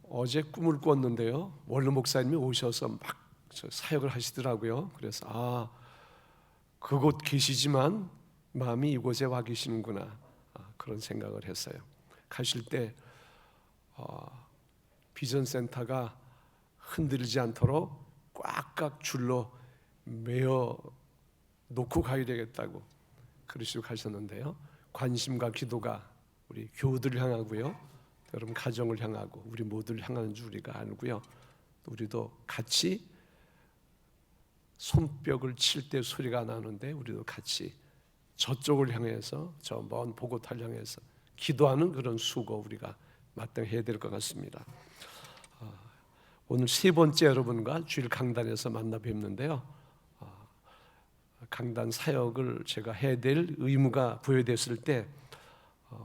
어제 꿈을 꿨는데요. 원로 목사님이 오셔서 막 사역을 하시더라고요. 그래서 그곳 계시지만 마음이 이곳에 와 계시는구나, 그런 생각을 했어요. 가실 때 비전센터가 흔들리지 않도록 꽉꽉 줄로 매어 놓고 가야 되겠다고 그러시고 가셨는데요. 관심과 기도가 우리 교우들을 향하고요, 여러분 가정을 향하고 우리 모두를 향하는 줄 우리가 알고요. 우리도 같이 손뼉을 칠 때 소리가 나는데 우리도 같이 저쪽을 향해서, 저 먼 보고타를 향해서 기도하는 그런 수고 우리가 마땅해야 될 것 같습니다. 오늘 세 번째 여러분과 주일 강단에서 만나 뵙는데요. 강단 사역을 제가 해야 될 의무가 부여됐을 때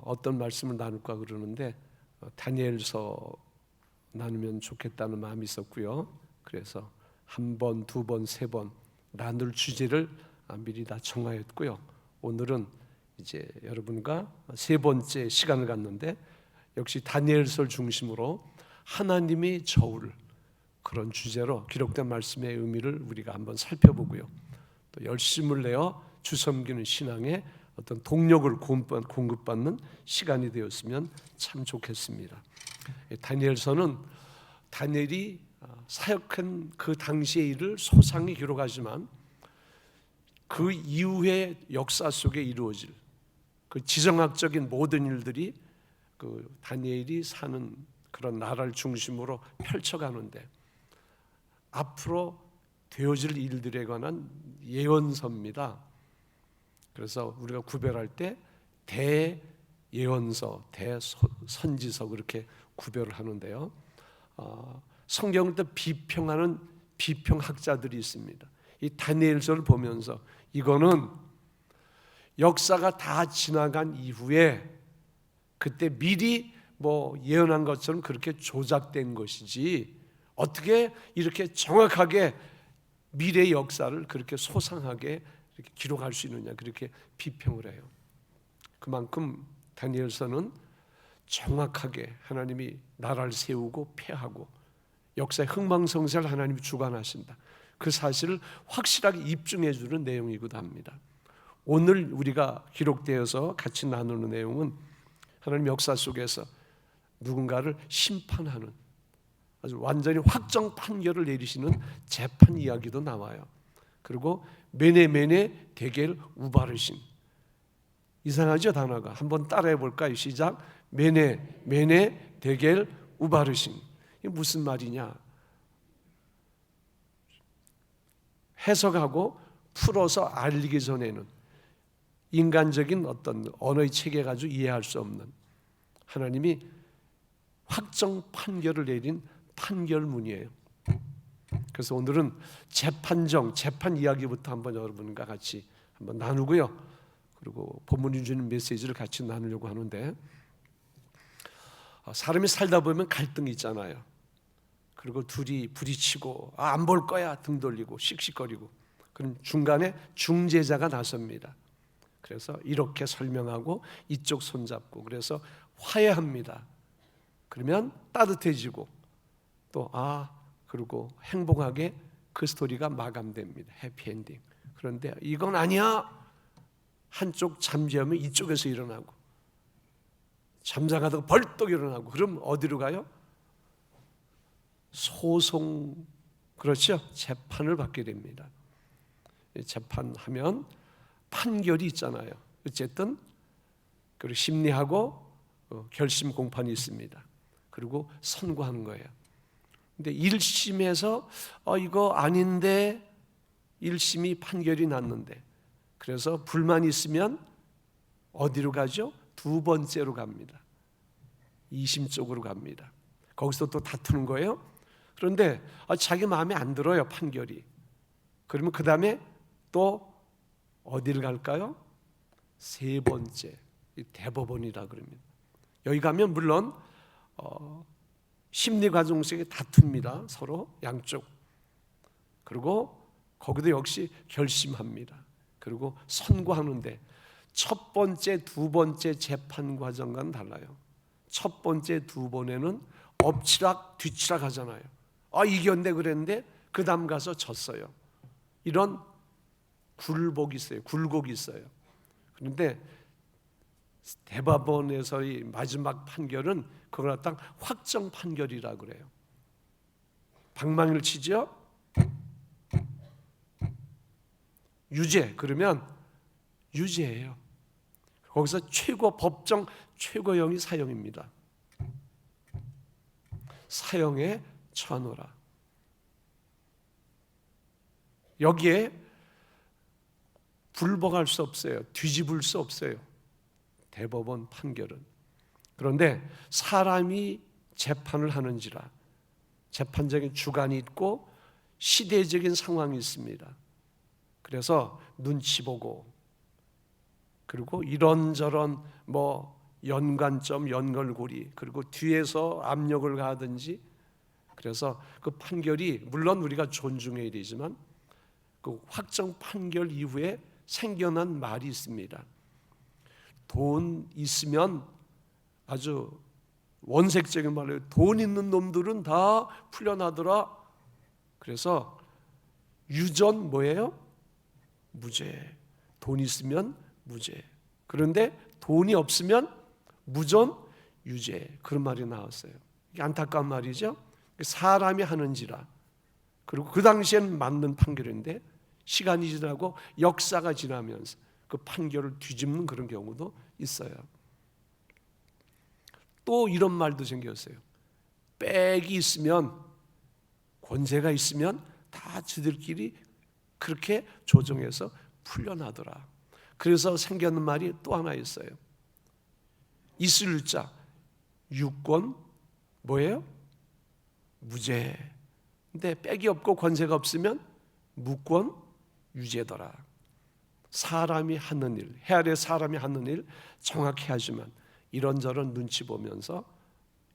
어떤 말씀을 나눌까 그러는데 다니엘서 나누면 좋겠다는 마음이 있었고요. 그래서 한 번, 두 번, 세 번 나눌 주제를 미리 다 정하였고요. 오늘은 이제 여러분과 세 번째 시간을 갖는데 역시 다니엘서를 중심으로 하나님이 저울, 그런 주제로 기록된 말씀의 의미를 우리가 한번 살펴보고요. 또 열심을 내어 주 섬기는 신앙에 어떤 동력을 공급받는 시간이 되었으면 참 좋겠습니다. 다니엘서는 다니엘이 사역한 그 당시의 일을 소상히 기록하지만 그 이후의 역사 속에 이루어질 그 지정학적인 모든 일들이 그 다니엘이 사는 그런 나라를 중심으로 펼쳐가는데 앞으로 되어질 일들에 관한 예언서입니다. 그래서 우리가 구별할 때 대예언서, 대선지서 그렇게 구별을 하는데요. 성경을 또 비평하는 비평학자들이 있습니다. 이 다니엘서를 보면서 이거는 역사가 다 지나간 이후에 그때 미리 예언한 것처럼 그렇게 조작된 것이지 어떻게 이렇게 정확하게 미래의 역사를 그렇게 소상하게 이렇게 기록할 수 있느냐, 그렇게 비평을 해요. 그만큼 다니엘서는 정확하게 하나님이 나라를 세우고 폐하고 역사의 흥망성쇠를 하나님이 주관하신다, 그 사실을 확실하게 입증해 주는 내용이기도 합니다. 오늘 우리가 기록되어서 같이 나누는 내용은 하나님 역사 속에서 누군가를 심판하는 아주 완전히 확정 판결을 내리시는 재판 이야기도 나와요. 그리고 메네 데겔 우바르신, 이상하죠 단어가? 한번 따라해 볼까요? 시작. 메네 데겔 우바르신. 이게 무슨 말이냐? 해석하고 풀어서 알리기 전에는 인간적인 어떤 언어의 체계 가지고 이해할 수 없는 하나님이 확정 판결을 내린 판결문이에요. 그래서 오늘은 재판 이야기부터 한번 여러분과 같이 한번 나누고요. 그리고 본문이 주는 메시지를 같이 나누려고 하는데, 사람이 살다 보면 갈등이 있잖아요. 그리고 둘이 부딪히고 안 볼 거야 등 돌리고 씩씩거리고, 그럼 중간에 중재자가 나섭니다. 그래서 이렇게 설명하고 이쪽 손잡고 그래서 화해합니다. 그러면 따뜻해지고 또 그리고 행복하게 그 스토리가 마감됩니다. 해피엔딩. 그런데 이건 아니야, 한쪽 잠재우면 이쪽에서 일어나고 잠자가다가 벌떡 일어나고, 그럼 어디로 가요? 소송, 그렇죠? 재판을 받게 됩니다. 재판하면 판결이 있잖아요. 어쨌든 그리고 심리하고 결심 공판이 있습니다. 그리고 선고하는 거예요. 근데 1심에서 이거 아닌데 1심이 판결이 났는데, 그래서 불만이 있으면 어디로 가죠? 두 번째로 갑니다. 2심 쪽으로 갑니다. 거기서 또 다투는 거예요. 그런데 자기 마음에 안 들어요, 판결이. 그러면 그 다음에 또 어디를 갈까요? 세 번째, 대법원이라 그럽니다. 여기 가면 물론 심리 과정 속에 다툽니다, 서로 양쪽. 그리고 거기도 역시 결심합니다. 그리고 선고하는데 첫 번째, 두 번째 재판 과정과는 달라요. 첫 번째 두 번에는 엎치락 뒤치락 하잖아요. 이겼네 그랬는데 그 다음 가서 졌어요. 이런 굴복이 있어요. 굴곡이 있어요. 그런데 대법원에서의 마지막 판결은 그걸 갖다 확정 판결이라 그래요. 방망이를 치죠. 유죄 그러면 유죄예요. 거기서 법정 최고형이 사형입니다. 사형에 처하노라. 여기에 불복할 수 없어요. 뒤집을 수 없어요. 대법원 판결은. 그런데 사람이 재판을 하는지라 재판적인 주관이 있고 시대적인 상황이 있습니다. 그래서 눈치 보고 그리고 이런저런 연관점, 연결고리 그리고 뒤에서 압력을 가하든지 그래서 그 판결이 물론 우리가 존중해야 되지만 그 확정 판결 이후에 생겨난 말이 있습니다. 돈 있으면 아주 원색적인 말로 돈 있는 놈들은 다 풀려나더라. 그래서 유전 뭐예요? 무죄. 돈 있으면 무죄. 그런데 돈이 없으면 무전 유죄. 그런 말이 나왔어요. 이게 안타까운 말이죠. 사람이 하는지라. 그리고 그 당시엔 맞는 판결인데 시간이 지나고 역사가 지나면서 그 판결을 뒤집는 그런 경우도 있어요. 또 이런 말도 생겼어요. 빽이 있으면 권세가 있으면 다 지들끼리 그렇게 조정해서 풀려나더라. 그래서 생겼는 말이 또 하나 있어요. 있을 자 유권 뭐예요? 무죄. 근데 빽이 없고 권세가 없으면 무권 유죄더라. 사람이 하는 일, 해 아래 사람이 하는 일 정확히 하지만 이런저런 눈치 보면서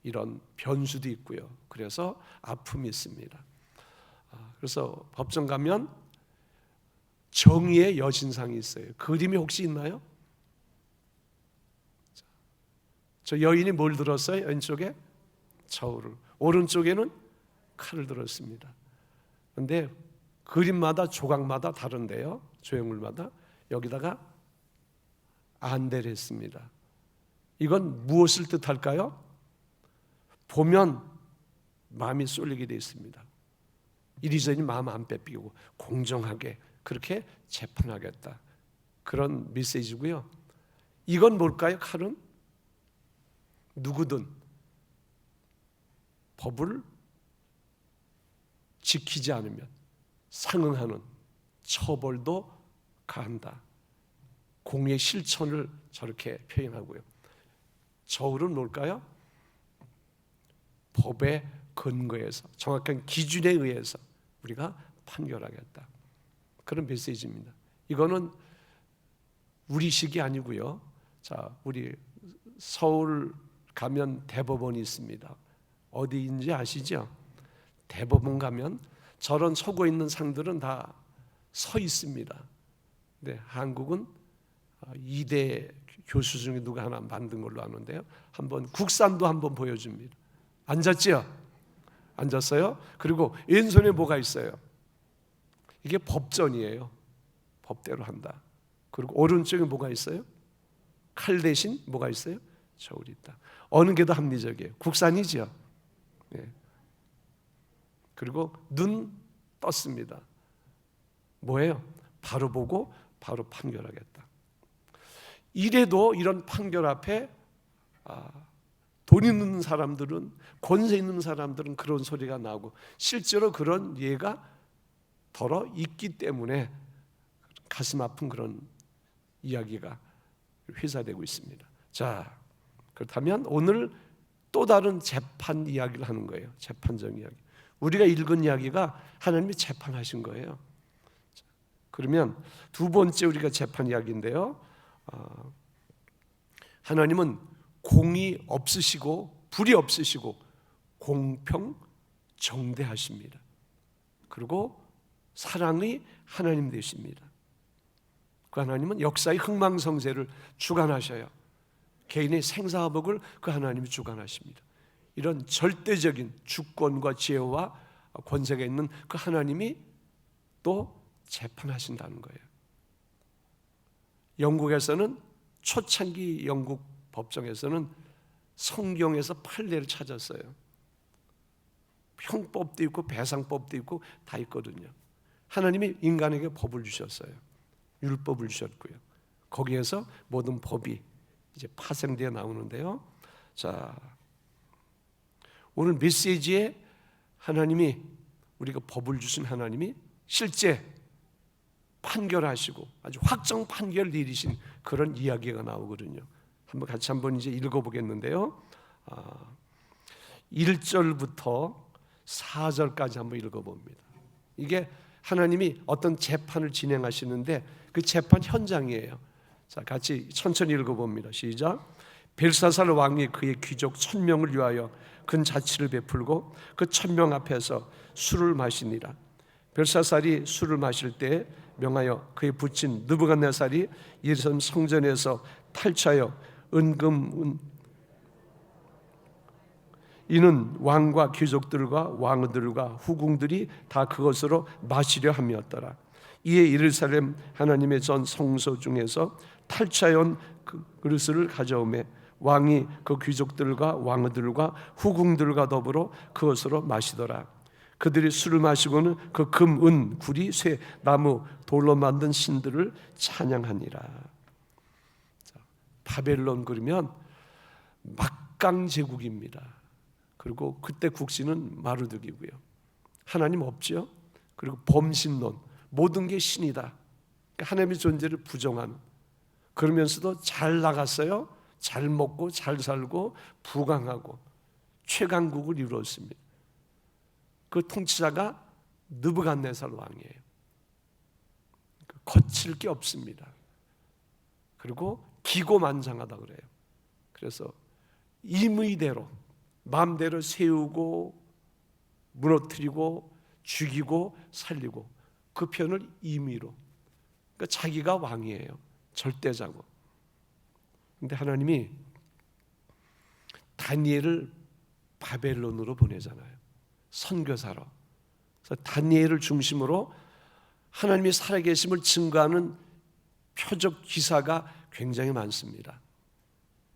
이런 변수도 있고요. 그래서 아픔이 있습니다. 그래서 법정 가면 정의의 여신상이 있어요. 그림이 혹시 있나요? 저 여인이 뭘 들었어요? 왼쪽에 저울을, 오른쪽에는 칼을 들었습니다. 그런데 그림마다 조각마다 다른데요. 조형물마다 여기다가 안대를 했습니다. 이건 무엇을 뜻할까요? 보면 마음이 쏠리게 되어 있습니다. 이리저리 마음 안 뺏기고 공정하게 그렇게 재판하겠다. 그런 메시지고요. 이건 뭘까요? 칼은 누구든 법을 지키지 않으면 상응하는 처벌도 가한다. 공의 실천을 저렇게 표현하고요. 저울은 뭘까요? 법의 근거에서 정확한 기준에 의해서 우리가 판결하겠다. 그런 메시지입니다. 이거는 우리식이 아니고요. 자, 우리 서울 가면 대법원이 있습니다. 어디인지 아시죠? 대법원 가면 저런 서고 있는 상들은 다 서 있습니다. 근데 한국은 2대 교수 중에 누가 하나 만든 걸로 아는데요. 한번 국산도 한번 보여줍니다. 앉았죠? 앉았어요? 그리고 왼손에 뭐가 있어요? 이게 법전이에요. 법대로 한다. 그리고 오른쪽에 뭐가 있어요? 칼 대신 뭐가 있어요? 저울이 있다. 어느 게 더 합리적이에요? 국산이죠. 네. 그리고 눈 떴습니다. 뭐예요? 바로 보고 바로 판결하겠다. 이래도 이런 판결 앞에 돈 있는 사람들은, 권세 있는 사람들은 그런 소리가 나오고 실제로 그런 예가 덜어 있기 때문에 가슴 아픈 그런 이야기가 회자되고 있습니다. 자, 그렇다면 오늘 또 다른 재판 이야기를 하는 거예요. 재판적 이야기. 우리가 읽은 이야기가 하나님이 재판하신 거예요. 그러면 두 번째 우리가 재판 이야기인데요. 하나님은 공의 없으시고 불의 없으시고 공평 정대하십니다. 그리고 사랑의 하나님 되십니다. 그 하나님은 역사의 흥망성쇠를 주관하셔요. 개인의 생사화복을 그 하나님이 주관하십니다. 이런 절대적인 주권과 지혜와 권세가 있는 그 하나님이 또 재판하신다는 거예요. 영국에서는 초창기 영국 법정에서는 성경에서 판례를 찾았어요. 형법도 있고 배상법도 있고 다 있거든요. 하나님이 인간에게 법을 주셨어요. 율법을 주셨고요. 거기에서 모든 법이 이제 파생되어 나오는데요. 자, 오늘 메시지에 하나님이, 우리가 법을 주신 하나님이 실제 판결하시고 아주 확정 판결을 내리신 그런 이야기가 나오거든요. 같이 한번 이제 읽어보겠는데요. 1절부터 4절까지 한번 읽어봅니다. 이게 하나님이 어떤 재판을 진행하시는데 그 재판 현장이에요. 자, 같이 천천히 읽어봅니다. 시작. 벨사살 왕이 그의 귀족 1000명을 위하여 큰 자치를 베풀고 그 1000명 앞에서 술을 마시니라. 벨사살이 술을 마실 때 명하여 그의 부친 느부갓네살이 예루살렘 성전에서 탈취하여 은금 이는 왕과 귀족들과 왕들과 후궁들이 다 그것으로 마시려 함이었더라. 이에 예루살렘 하나님의 전 성소 중에서 탈취하여 온 그 그릇을 가져오매 왕이 그 귀족들과 왕들과 후궁들과 더불어 그것으로 마시더라. 그들이 술을 마시고는 그 금, 은, 구리, 쇠, 나무, 돌로 만든 신들을 찬양하니라. 자, 바벨론 그러면 막강 제국입니다. 그리고 그때 국신은 마르둑이고요. 하나님 없죠. 그리고 범신론, 모든 게 신이다. 그러니까 하나님의 존재를 부정하는. 그러면서도 잘 나갔어요. 잘 먹고 잘 살고 부강하고 최강국을 이루었습니다. 그 통치자가 느부갓네살 왕이에요. 거칠 게 없습니다. 그리고 기고만장하다 그래요. 그래서 임의대로 마음대로 세우고 무너뜨리고 죽이고 살리고, 그 편을 임의로. 그러니까 자기가 왕이에요. 절대자고. 그런데 하나님이 다니엘을 바벨론으로 보내잖아요. 선교사로. 그래서 다니엘을 중심으로 하나님의 살아계심을 증거하는 표적 기사가 굉장히 많습니다.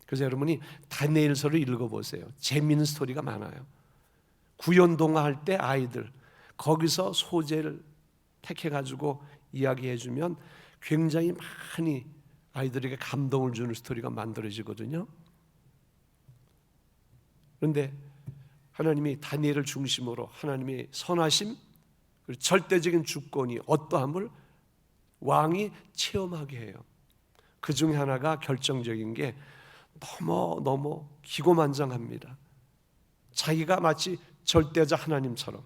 그래서 여러분이 다니엘서를 읽어보세요. 재미있는 스토리가 많아요. 구연동화할 때 아이들 거기서 소재를 택해가지고 이야기해주면 굉장히 많이 아이들에게 감동을 주는 스토리가 만들어지거든요. 그런데 하나님이 다니엘을 중심으로 하나님의 선하심, 그리고 절대적인 주권이 어떠함을 왕이 체험하게 해요. 그 중에 하나가 결정적인 게 너무 기고만장합니다. 자기가 마치 절대자 하나님처럼.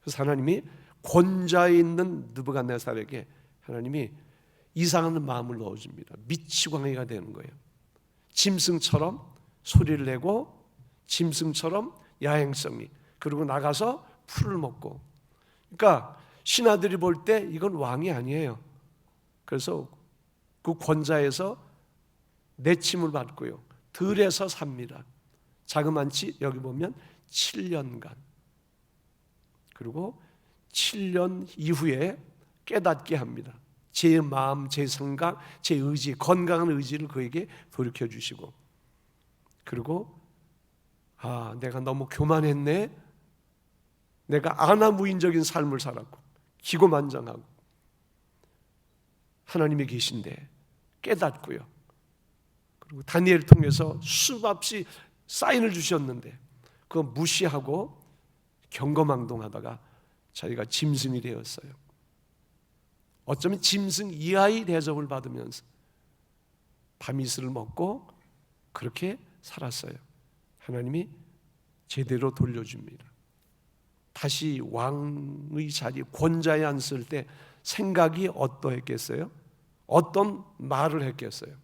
그래서 하나님이 권좌에 있는 느부갓네살에게 하나님이 이상한 마음을 넣어줍니다. 미치광이가 되는 거예요. 짐승처럼 소리를 내고 짐승처럼 야행성이, 그리고 나가서 풀을 먹고. 그러니까 신하들이 볼 때 이건 왕이 아니에요. 그래서 그 권좌에서 내침을 받고요, 들에서 삽니다. 자그만치 여기 보면 7년간. 그리고 7년 이후에 깨닫게 합니다. 제 마음, 제 생각, 제 의지, 건강한 의지를 그에게 돌이켜주시고, 그리고 내가 너무 교만했네, 내가 아나무인적인 삶을 살았고 기고만장하고 하나님이 계신데 깨닫고요. 그리고 다니엘을 통해서 수없이 사인을 주셨는데 그거 무시하고 경거망동하다가 자기가 짐승이 되었어요. 어쩌면 짐승 이하의 대접을 받으면서 밤이슬을 먹고 그렇게 살았어요. 하나님이 제대로 돌려줍니다. 다시 왕의 자리, 권좌에 앉을 때 생각이 어떠했겠어요? 어떤 말을 했겠어요?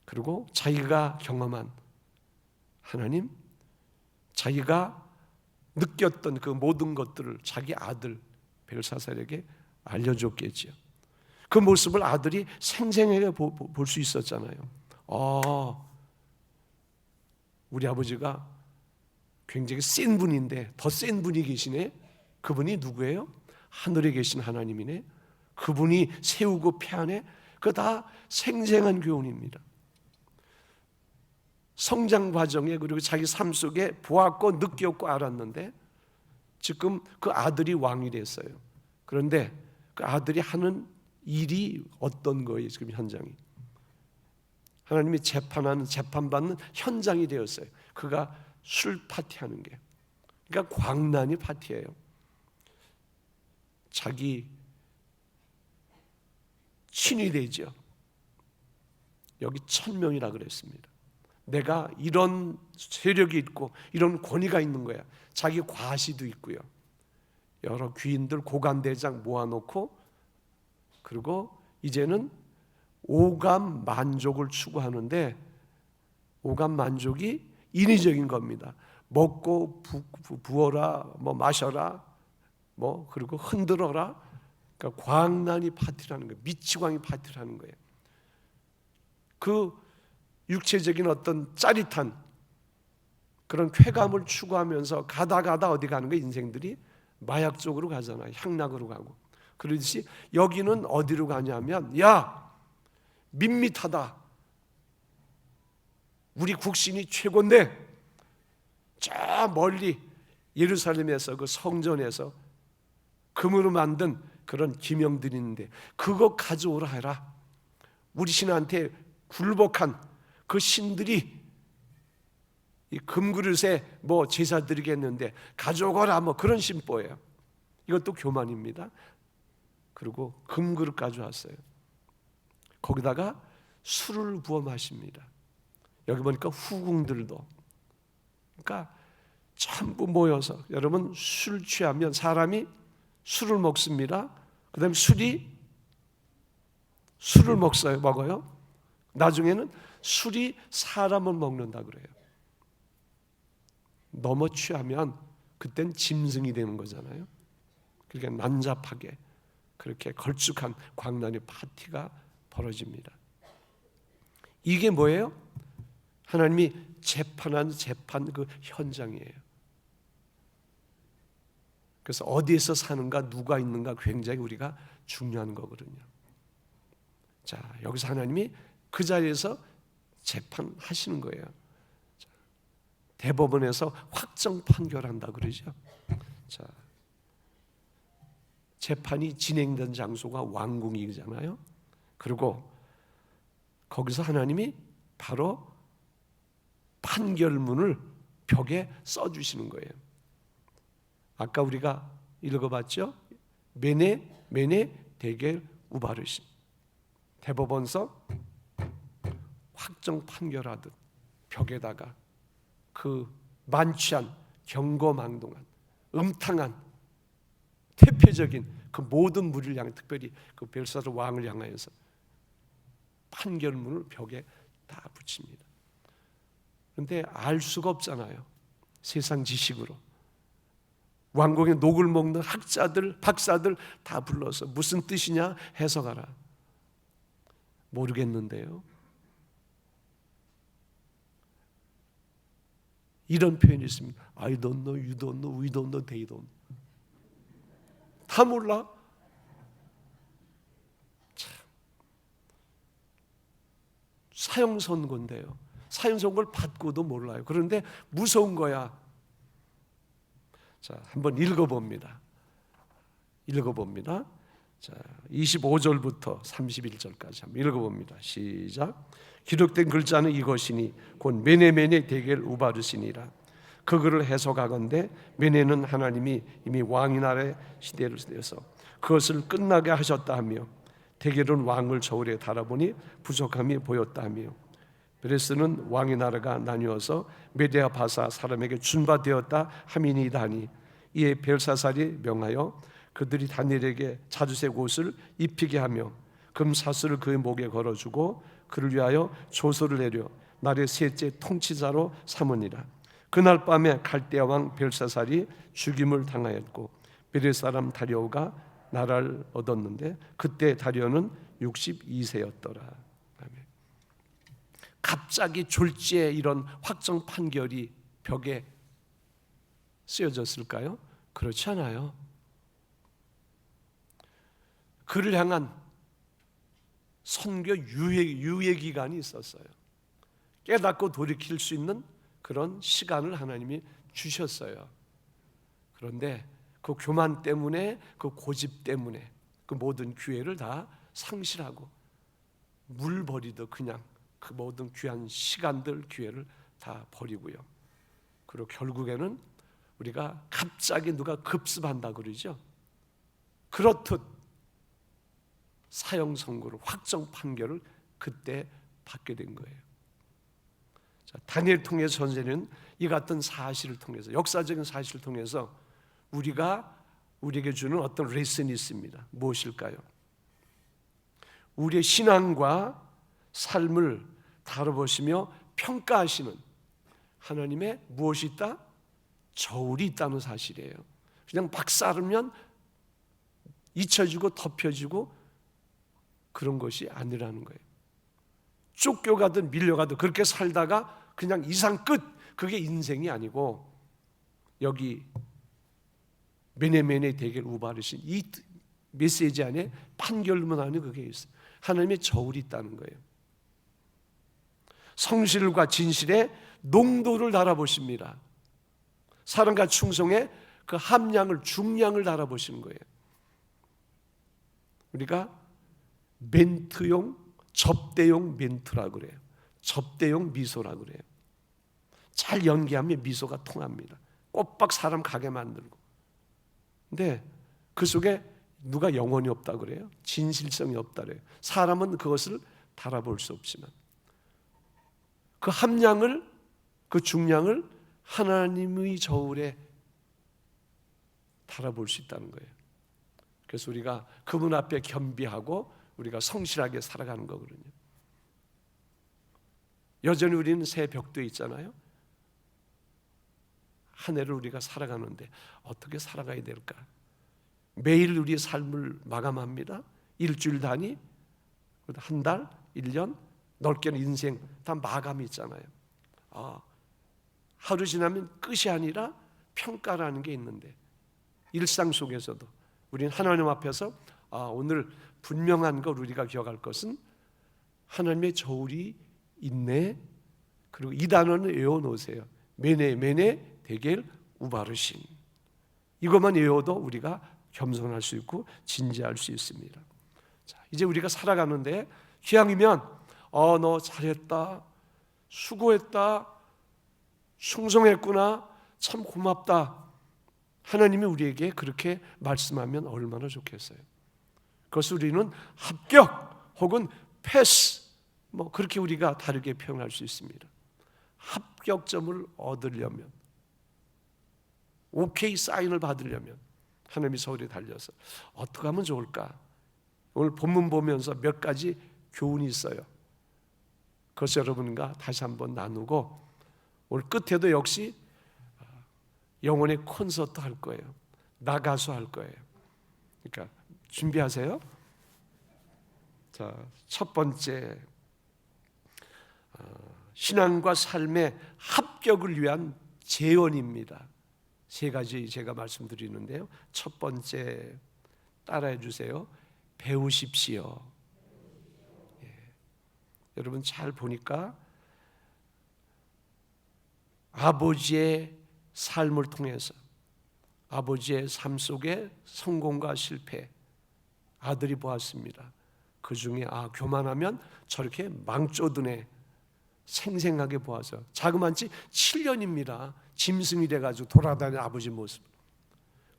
그리고 자기가 경험한 하나님, 자기가 느꼈던 그 모든 것들을 자기 아들 벨사살에게 알려줬겠지요. 그 모습을 아들이 생생하게 볼 수 있었잖아요. 우리 아버지가 굉장히 센 분인데 더 센 분이 계시네. 그분이 누구예요? 하늘에 계신 하나님이네. 그분이 세우고 폐하네. 그거 다 생생한 교훈입니다. 성장 과정에 그리고 자기 삶 속에 보았고 느꼈고 알았는데 지금 그 아들이 왕이 됐어요. 그런데 그 아들이 하는 일이 어떤 거예요? 지금 현장이 하나님이 재판받는 현장이 되었어요. 그가 술 파티하는 게, 그러니까 광란이 파티예요. 자기 친위 되죠. 여기 1000명이라 그랬습니다. 내가 이런 세력이 있고 이런 권위가 있는 거야. 자기 과시도 있고요. 여러 귀인들 고관대장 모아놓고, 그리고 이제는 오감 만족을 추구하는데, 오감 만족이 인위적인 겁니다. 먹고 부어라, 마셔라, 그리고 흔들어라. 그러니까 광란이 파티라는 거예요. 미치광이 파티라는 거예요. 그 육체적인 어떤 짜릿한 그런 쾌감을 추구하면서 가다 어디 가는 거예요? 인생들이 마약 쪽으로 가잖아요. 향락으로 가고. 그러듯이 여기는 어디로 가냐면, 야, 밋밋하다. 우리 국신이 최고인데 저 멀리 예루살렘에서 그 성전에서 금으로 만든 그런 기명들이 있는데 그거 가져오라 해라. 우리 신한테 굴복한 그 신들이 이 금그릇에 제사 드리겠는데 가져오거라, 그런 신보예요. 이것도 교만입니다. 그리고 금그릇 가져왔어요. 거기다가 술을 부어 마십니다. 여기 보니까 후궁들도, 그러니까 전부 모여서, 여러분 술 취하면 사람이 술을 먹습니다. 그 다음에 술을 먹어요. 나중에는 술이 사람을 먹는다 그래요. 너무 취하면 그땐 짐승이 되는 거잖아요. 그러니까 난잡하게 그렇게 걸쭉한 광란의 파티가 벌어집니다. 이게 뭐예요? 하나님이 재판 그 현장이에요. 그래서 어디에서 사는가, 누가 있는가 굉장히 우리가 중요한 거거든요. 자, 여기서 하나님이 그 자리에서 재판하시는 거예요. 자, 대법원에서 확정 판결한다 그러죠. 자, 재판이 진행된 장소가 왕궁이잖아요. 그리고 거기서 하나님이 바로 판결문을 벽에 써주시는 거예요. 아까 우리가 읽어봤죠? 메네 데겔 우바르신. 대법원서 확정 판결하듯 벽에다가 그 만취한, 경거망동한, 음탕한, 대표적인 그 모든 무리를 향해, 특별히 그 벨사스 왕을 향하여서 판결문을 벽에 다 붙입니다. 그런데 알 수가 없잖아요. 세상 지식으로. 왕궁의 녹을 먹는 학자들, 박사들 다 불러서 무슨 뜻이냐 해석하라. 모르겠는데요. 이런 표현이 있습니다. I don't know, you don't know, we don't know, they don't know. 다 몰라? 참. 사형선고인데요. 사형선고를 받고도 몰라요. 그런데 무서운 거야. 자, 한번 읽어봅니다. 자, 25절부터 31절까지 한번 읽어봅니다. 시작. 기록된 글자는 이것이니 곧 메네 데겔 우바르시니라. 그 글을 해석하건대 메네는 하나님이 이미 왕이 나라의 시대를 쓰여서 그것을 끝나게 하셨다 하며, 데겔은 왕을 저울에 달아보니 부족함이 보였다 하며, 베레스는 왕의 나라가 나뉘어서 메데아 바사 사람에게 준바되었다 함이니이다 하니, 이에 벨사살이 명하여 그들이 다니엘에게 자주색 옷을 입히게 하며 금사슬을 그의 목에 걸어주고 그를 위하여 조서를 내려 날의 셋째 통치자로 삼으니라. 그날 밤에 갈대아 왕 벨사살이 죽임을 당하였고 베레스 사람 다리오가 나라를 얻었는데 그때 다리오는 62세였더라. 갑자기 졸지에 이런 확정 판결이 벽에 쓰여졌을까요? 그렇지 않아요. 그를 향한 선교 유예 기간이 있었어요. 깨닫고 돌이킬 수 있는 그런 시간을 하나님이 주셨어요. 그런데 그 교만 때문에, 그 고집 때문에 그 모든 기회를 다 상실하고 물 버리듯 그냥 그 모든 귀한 시간들, 기회를 다 버리고요. 그리고 결국에는 우리가 갑자기 누가 급습한다 그러죠. 그렇듯 사형 선고를, 확정 판결을 그때 받게 된 거예요. 자, 다니엘 통해서 선생은 이 같은 사실을 통해서, 역사적인 사실을 통해서 우리에게 주는 어떤 레슨이 있습니다. 무엇일까요? 우리의 신앙과 삶을 다뤄보시며 평가하시는 하나님의 무엇이 있다? 저울이 있다는 사실이에요. 그냥 박살으면 잊혀지고 덮여지고 그런 것이 아니라는 거예요. 쫓겨가든 밀려가든 그렇게 살다가 그냥 이상 끝, 그게 인생이 아니고, 여기 메네메네 대겔 우바르신 이 메시지 안에 판결문 안에 그게 있어요. 하나님의 저울이 있다는 거예요. 성실과 진실의 농도를 달아보십니다. 사랑과 충성의 그 함량을, 중량을 달아보시는 거예요. 우리가 멘트용, 접대용 멘트라고 그래요. 접대용 미소라고 그래요. 잘 연기하면 미소가 통합니다. 꼬박 사람 가게 만들고. 근데 그 속에 누가 영혼이 없다 그래요? 진실성이 없다 그래요. 사람은 그것을 달아볼 수 없지만 그 함량을, 그 중량을 하나님의 저울에 달아볼 수 있다는 거예요. 그래서 우리가 그분 앞에 겸비하고 우리가 성실하게 살아가는 거거든요. 여전히 우리는 새 벽도 있잖아요. 한 해를 우리가 살아가는데 어떻게 살아가야 될까? 매일 우리의 삶을 마감합니다. 일주일 단위, 한 달, 1년, 넓게는 인생 다 마감이 있잖아요. 하루 지나면 끝이 아니라 평가라는 게 있는데, 일상 속에서도 우리는 하나님 앞에서 오늘 분명한 걸 우리가 기억할 것은 하나님의 저울이 있네. 그리고 이 단어는 외워놓으세요. 메네 데겔 우바르신. 이것만 외워도 우리가 겸손할 수 있고 진지할 수 있습니다. 자, 이제 우리가 살아가는데 기왕이면 너 잘했다, 수고했다, 충성했구나, 참 고맙다, 하나님이 우리에게 그렇게 말씀하면 얼마나 좋겠어요. 그것을 우리는 합격 혹은 패스, 그렇게 우리가 다르게 표현할 수 있습니다. 합격점을 얻으려면, 오케이 사인을 받으려면 하나님이 서울에 달려서 어떻게 하면 좋을까? 오늘 본문 보면서 몇 가지 교훈이 있어요. 그것을 여러분과 다시 한번 나누고, 오늘 끝에도 역시 영혼의 콘서트 할 거예요. 나가수 할 거예요. 그러니까 준비하세요. 자, 첫 번째, 신앙과 삶의 합격을 위한 재원입니다. 세 가지 제가 말씀드리는데요. 첫 번째, 따라해 주세요. 배우십시오. 여러분 잘 보니까 아버지의 삶을 통해서, 아버지의 삶 속에 성공과 실패, 아들이 보았습니다. 그 중에 교만하면 저렇게 망조드네 생생하게 보아서, 자그만치 7년입니다. 짐승이 돼가지고 돌아다니는 아버지 모습.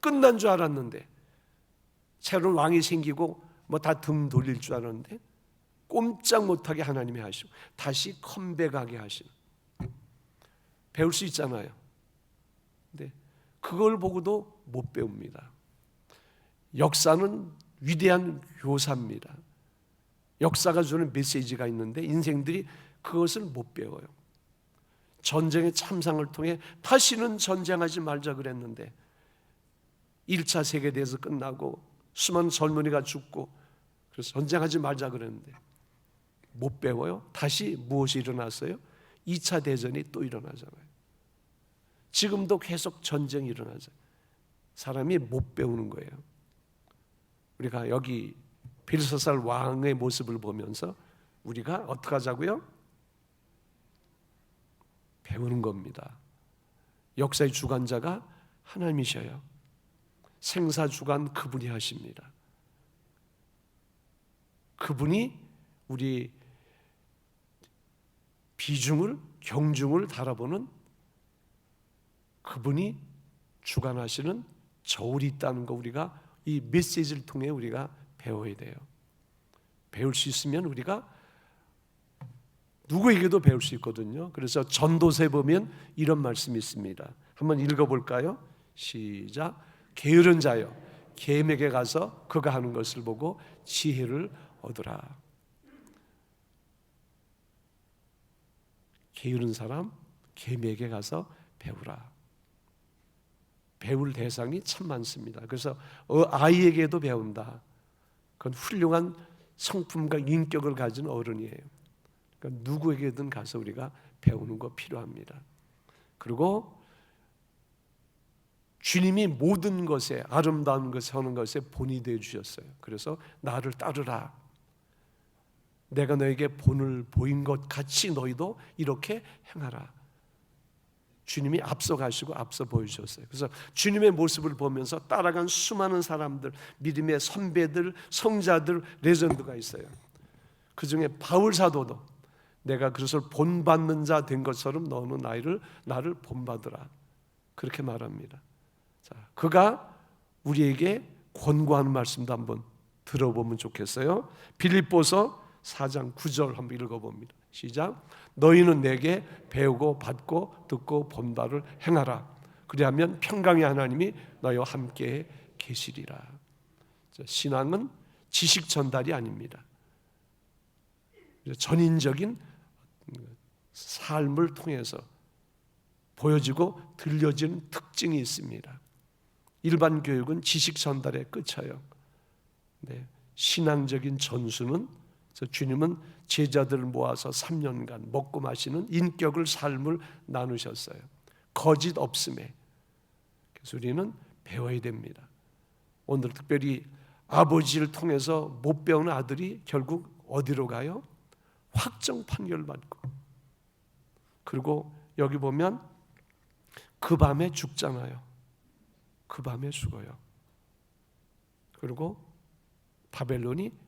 끝난 줄 알았는데, 새로운 왕이 생기고 다 등 돌릴 줄 알았는데 꼼짝 못하게 하나님이 하시고 다시 컴백하게 하시는, 배울 수 있잖아요. 근데 그걸 보고도 못 배웁니다. 역사는 위대한 교사입니다. 역사가 주는 메시지가 있는데 인생들이 그것을 못 배워요. 전쟁의 참상을 통해 다시는 전쟁하지 말자 그랬는데 1차 세계대전 끝나고 수많은 젊은이가 죽고, 그래서 전쟁하지 말자 그랬는데 못 배워요? 다시 무엇이 일어났어요? 2차 대전이 또 일어나잖아요. 지금도 계속 전쟁이 일어나죠. 사람이 못 배우는 거예요. 우리가 여기 벨사살 왕의 모습을 보면서 우리가 어떻게 하자고요? 배우는 겁니다. 역사의 주관자가 하나님이셔요. 생사주관 그분이 하십니다. 그분이 우리 비중을, 경중을 달아보는 그분이 주관하시는 저울이 있다는 거 우리가 이 메시지를 통해 우리가 배워야 돼요. 배울 수 있으면 우리가 누구에게도 배울 수 있거든요. 그래서 전도서에 보면 이런 말씀이 있습니다. 한번 읽어볼까요? 시작. 게으른 자여 겜에게 가서 그가 하는 것을 보고 지혜를 얻으라. 게으른 사람 겜에게 가서 배우라. 배울 대상이 참 많습니다. 그래서 아이에게도 배운다. 그건 훌륭한 성품과 인격을 가진 어른이에요. 그러니까 누구에게든 가서 우리가 배우는 거 필요합니다. 그리고 주님이 모든 것에, 아름다운 것에, 하는 것에 본이 되어 주셨어요. 그래서 나를 따르라. 내가 너에게 본을 보인 것 같이 너희도 이렇게 행하라. 주님이 앞서 가시고 앞서 보여주셨어요. 그래서 주님의 모습을 보면서 따라간 수많은 사람들, 믿음의 선배들, 성자들, 레전드가 있어요. 그 중에 바울 사도도 내가 그것을 본받는 자 된 것처럼 너는 나를 본받으라. 그렇게 말합니다. 자, 그가 우리에게 권고하는 말씀도 한번 들어보면 좋겠어요. 빌립보서 4장 9절 한번 읽어봅니다. 시작. 너희는 내게 배우고 받고 듣고 본 바를 행하라. 그리하면 평강의 하나님이 너희와 함께 계시리라. 신앙은 지식 전달이 아닙니다. 전인적인 삶을 통해서 보여지고 들려지는 특징이 있습니다. 일반 교육은 지식 전달에 그쳐요. 네, 신앙적인 전수는 주님은 제자들을 모아서 3년간 먹고 마시는 인격을 삶을 나누셨어요. 거짓 없음에. 그래서 우리는 배워야 됩니다. 오늘 특별히 아버지를 통해서 못 배우는 아들이 결국 어디로 가요? 확정 판결 받고. 그리고 여기 보면 그 밤에 죽잖아요. 그 밤에 죽어요. 그리고 바벨론이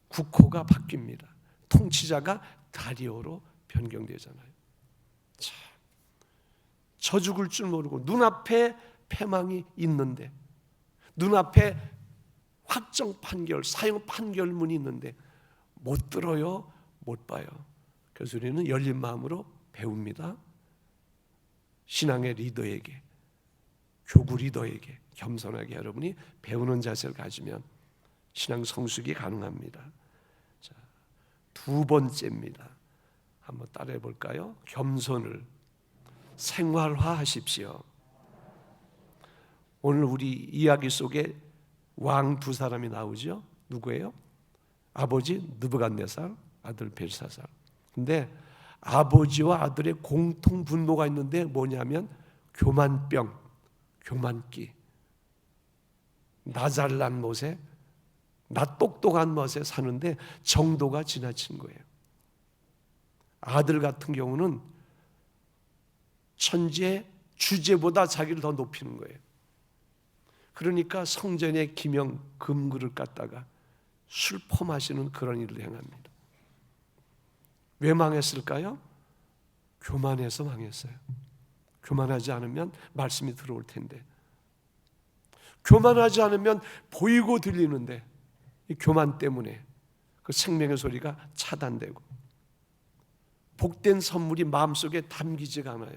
국호가 바뀝니다. 통치자가 다리오로 변경되잖아요. 참, 저 죽을 줄 모르고 눈앞에 패망이 있는데, 눈앞에 확정 판결, 사형 판결문이 있는데 못 들어요, 못 봐요. 그래서 우리는 열린 마음으로 배웁니다. 신앙의 리더에게, 교구 리더에게 겸손하게 여러분이 배우는 자세를 가지면 신앙 성숙이 가능합니다. 자, 두 번째입니다. 한번 따라해 볼까요? 겸손을 생활화하십시오. 오늘 우리 이야기 속에 왕 두 사람이 나오죠. 누구예요? 아버지 느부갓네살, 아들 벨사살. 근데 아버지와 아들의 공통 분노가 있는데 뭐냐면 교만병, 교만기. 나 잘난 못에, 나 똑똑한 멋에 사는데 정도가 지나친 거예요. 아들 같은 경우는 천재 주제보다 자기를 더 높이는 거예요. 그러니까 성전에 기명 금그릇 갖다가 술 퍼마시는 그런 일을 행합니다. 왜 망했을까요? 교만해서 망했어요. 교만하지 않으면 말씀이 들어올 텐데, 교만하지 않으면 보이고 들리는데 이 교만 때문에 그 생명의 소리가 차단되고 복된 선물이 마음속에 담기지가 않아요.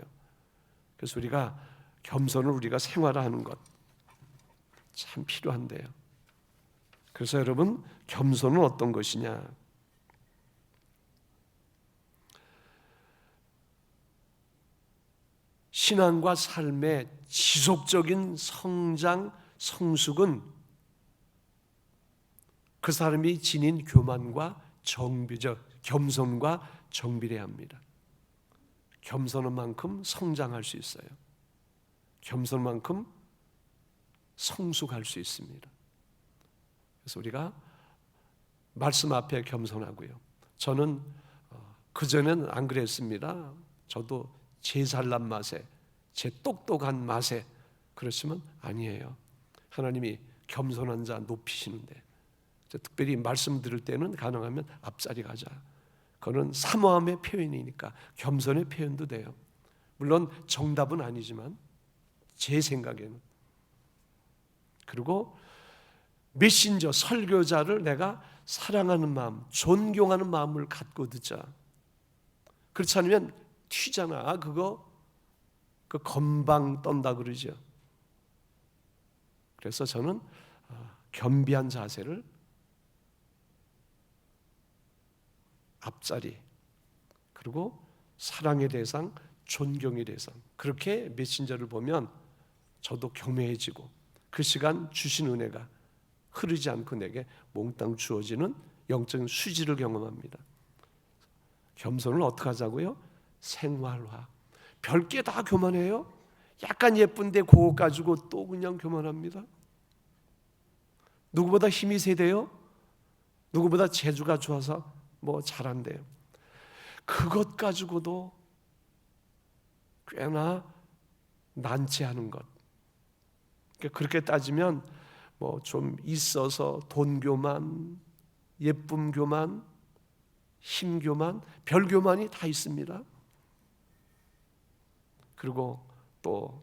그래서 우리가 겸손을 우리가 생활화하는 것 참 필요한데요. 그래서 여러분, 겸손은 어떤 것이냐? 신앙과 삶의 지속적인 성장, 성숙은 그 사람이 지닌 교만과 겸손과 정비례 합니다. 겸손한 만큼 성장할 수 있어요. 겸손한 만큼 성숙할 수 있습니다. 그래서 우리가 말씀 앞에 겸손하고요. 저는 그전엔 안 그랬습니다. 저도 제 잘난 맛에, 제 똑똑한 맛에 그렇지만 아니에요. 하나님이 겸손한 자 높이시는데, 특별히 말씀 들을 때는 가능하면 앞자리 가자. 그거는 사모함의 표현이니까 겸손의 표현도 돼요. 물론 정답은 아니지만 제 생각에는. 그리고 메신저, 설교자를 내가 사랑하는 마음, 존경하는 마음을 갖고 듣자. 그렇지 않으면 튀잖아. 그거 그 건방 떤다 그러죠. 그래서 저는 겸비한 자세를 앞자리, 그리고 사랑의 대상, 존경의 대상, 그렇게 메신저를 보면 저도 경외해지고 그 시간 주신 은혜가 흐르지 않고 내게 몽땅 주어지는 영적인 수지를 경험합니다. 겸손을 어떻게 하자고요? 생활화. 별게 다 교만해요. 약간 예쁜데 그거 가지고 또 그냥 교만합니다. 누구보다 힘이 세대요? 누구보다 재주가 좋아서 뭐 잘한대요. 그것 가지고도 꽤나 난처하는 것. 그렇게 따지면 뭐 좀 있어서 돈 교만, 예쁨 교만, 힘 교만, 별 교만이 다 있습니다. 그리고 또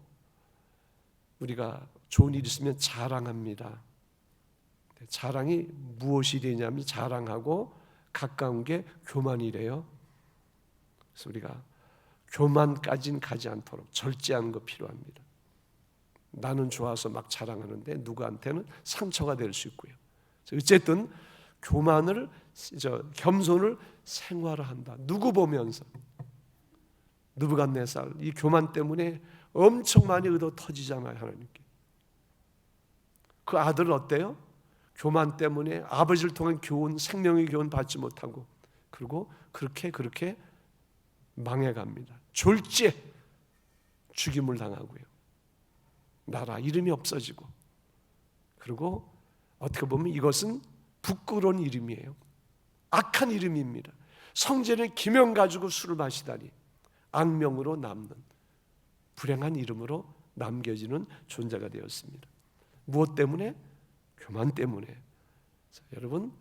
우리가 좋은 일 있으면 자랑합니다. 자랑이 무엇이 되냐면 자랑하고 가까운 게 교만이래요. 그래서 우리가 교만까지는 가지 않도록 절제하는 거 필요합니다. 나는 좋아서 막 자랑하는데 누구한테는 상처가 될 수 있고요. 어쨌든 교만을, 겸손을 생활화한다. 누구 보면서. 느부갓네살 이 교만 때문에 엄청 많이 얻어 터지잖아요. 하나님께. 그 아들은 어때요? 교만 때문에 아버지를 통한 교훈, 생명의 교훈 받지 못하고, 그리고 그렇게 망해갑니다. 졸제 죽임을 당하고요. 나라 이름이 없어지고, 그리고 어떻게 보면 이것은 부끄러운 이름이에요. 악한 이름입니다. 성전에 기명 가지고 술을 마시다니 악명으로 남는 불행한 이름으로 남겨지는 존재가 되었습니다. 무엇 때문에? 교만 때문에. 여러분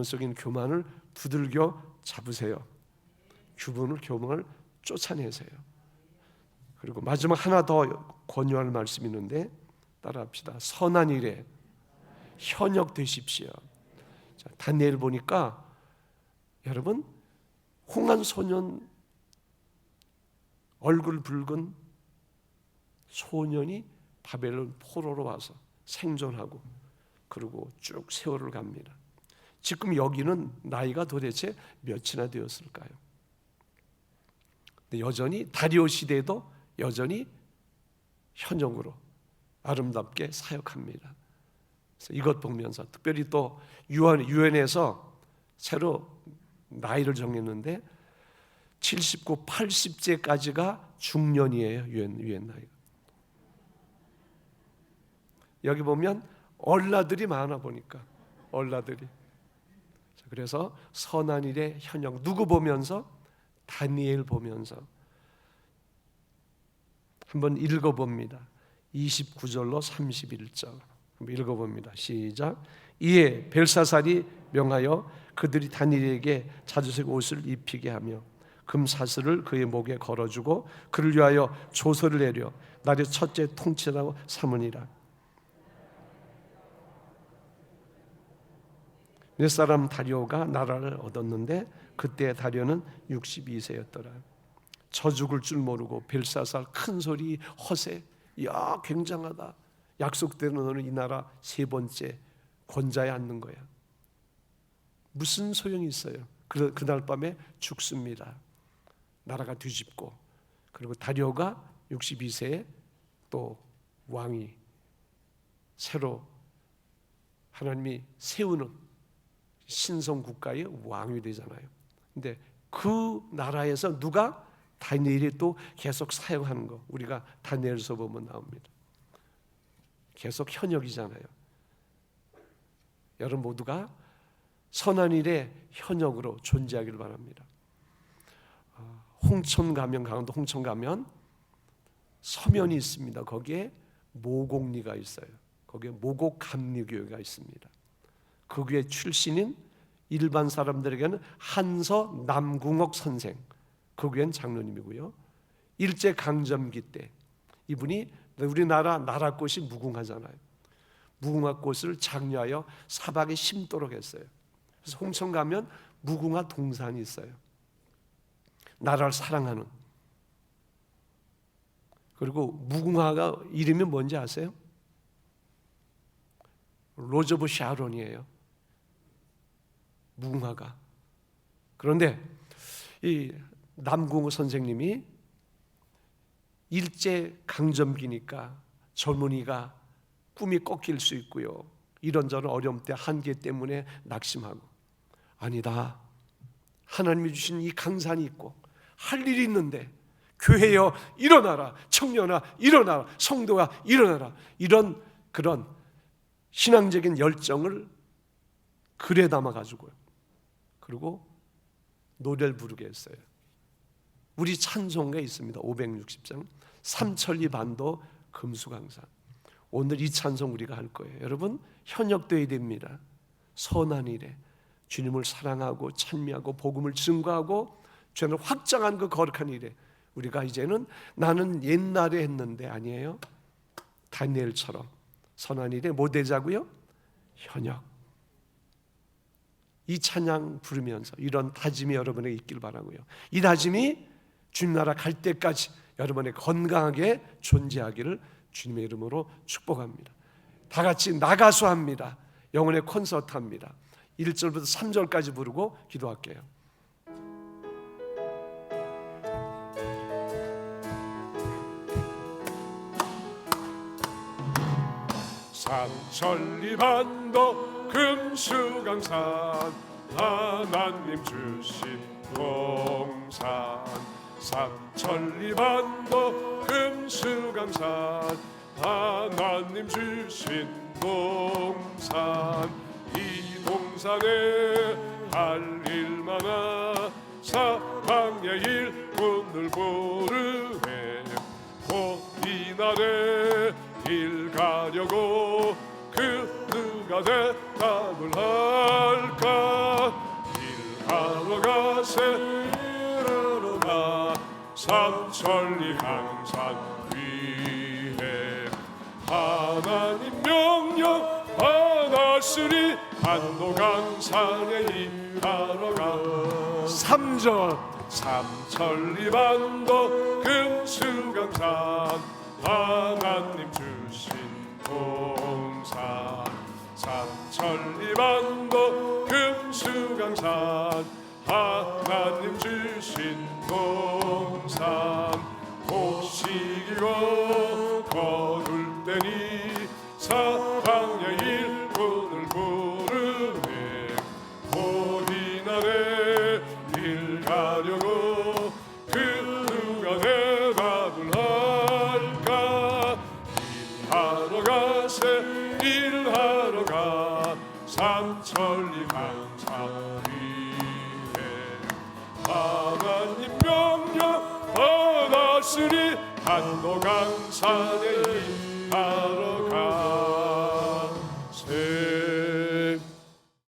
속에 있는 교만을 두들겨 잡으세요. 교만을 쫓아내세요. 그리고 마지막 하나 더 권유할 말씀이 있는데 따라합시다. 선한 일에 현역 되십시오. 자, 다니엘 보니까 여러분 홍한 소년, 얼굴 붉은 소년이 바벨론 포로로 와서 생존하고 그리고 쭉 세월을 갑니다. 지금 여기는 나이가 도대체 몇이나 되었을까요? 근데 여전히 다리오 시대에도 여전히 현역으로 아름답게 사역합니다. 그래서 이것 보면서 특별히 또 유엔에서 새로 나이를 정했는데 79, 80세까지가 중년이에요. 유엔 나이가. 여기 보면 얼라들이 많아 보니까 얼라들이. 그래서 선한 일의 현역 누구 보면서? 다니엘 보면서 한번 읽어봅니다. 29절로 31절 한번 읽어봅니다. 시작. 이에 벨사살이 명하여 그들이 다니엘에게 자주색 옷을 입히게 하며 금사슬을 그의 목에 걸어주고 그를 위하여 조서를 내려 날의 첫째 통치라고 삼으니라. 몇 사람 다리오가 나라를 얻었는데 그때 다리오는 62세였더라. 저 죽을 줄 모르고 벨사살 큰 소리 허세, 야 굉장하다. 약속대로 너는 이 나라 세 번째 권자에 앉는 거야. 무슨 소용이 있어요? 그날 밤에 죽습니다. 나라가 뒤집고, 그리고 다리오가 62세에 또 왕이 새로 하나님이 세우는 신성 국가의 왕이 되잖아요. 근데 그 나라에서 누가? 다니엘이 또 계속 사역하는 거 우리가 다니엘서 보면 나옵니다. 계속 현역이잖아요. 여러분 모두가 선한 일의 현역으로 존재하기를 바랍니다. 홍천 가면, 강원도 홍천 가면 서면이 있습니다. 거기에 모곡리가 있어요. 거기에 모곡감리교회가 있습니다. 그 교회 출신인 일반 사람들에게는 한서 남궁옥 선생, 그 교회는 장로님이고요. 일제강점기 때 이분이 우리나라 나라꽃이 무궁화잖아요. 무궁화꽃을 장려하여 사박에 심도록 했어요. 그래서 홍천 가면 무궁화 동산이 있어요. 나라를 사랑하는. 그리고 무궁화가 이름이 뭔지 아세요? 로즈 오브 샤론이에요. 무궁화가. 그런데 이 남궁호 선생님이 일제 강점기니까 젊은이가 꿈이 꺾일 수 있고요. 이런저런 어려움 때 한계 때문에 낙심하고, 아니다, 하나님이 주신 이 강산이 있고 할 일이 있는데 교회여 일어나라, 청년아 일어나라, 성도가 일어나라, 이런 그런 신앙적인 열정을 글에 담아가지고요. 그리고 노래를 부르게 했어요. 우리 찬송가에 있습니다. 560장 삼천리 반도 금수강산. 오늘 이 찬송 우리가 할 거예요. 여러분 현역되어야 됩니다. 선한 일에 주님을 사랑하고 찬미하고 복음을 증거하고 죄를 확장한 그 거룩한 일에 우리가 이제는 나는 옛날에 했는데 아니에요. 다니엘처럼 선한 일에 뭐 되자고요? 현역. 이 찬양 부르면서 이런 다짐이 여러분에게 있길 바라고요. 이 다짐이 주님 나라 갈 때까지 여러분의 건강하게 존재하기를 주님의 이름으로 축복합니다. 다 같이 나가수 합니다. 영혼의 콘서트 합니다. 1절부터 3절까지 부르고 기도할게요. 삼천리 반도 금수강산 하나님 주신 동산, 삼천리 반도 금수강산 하나님 주신 동산, 이 동산에 할 일 많아 사방의 일꾼을 부르네. 곧 이날에 일 가려고 그 누가 대답을 할까. 일하러 가세 일하러 가 삼천리 강산 위에 하나님 명령 받았으니 반도 강산에 일하러 가. 3절 삼천리 반도 금수강산 하나님 주신 동산, 삼천리 반도 금수강산 하나님 주신 동산, 곡식이고 거둘 때니 사방의 일꾼을 부르네. 곧 이날에 일 가려고 그 누가 대답을 할까. 일하러 가세 일하러 가 삼천리 강산 위에 하나님 명령 받았으니 반도 강산에 일하러 가세.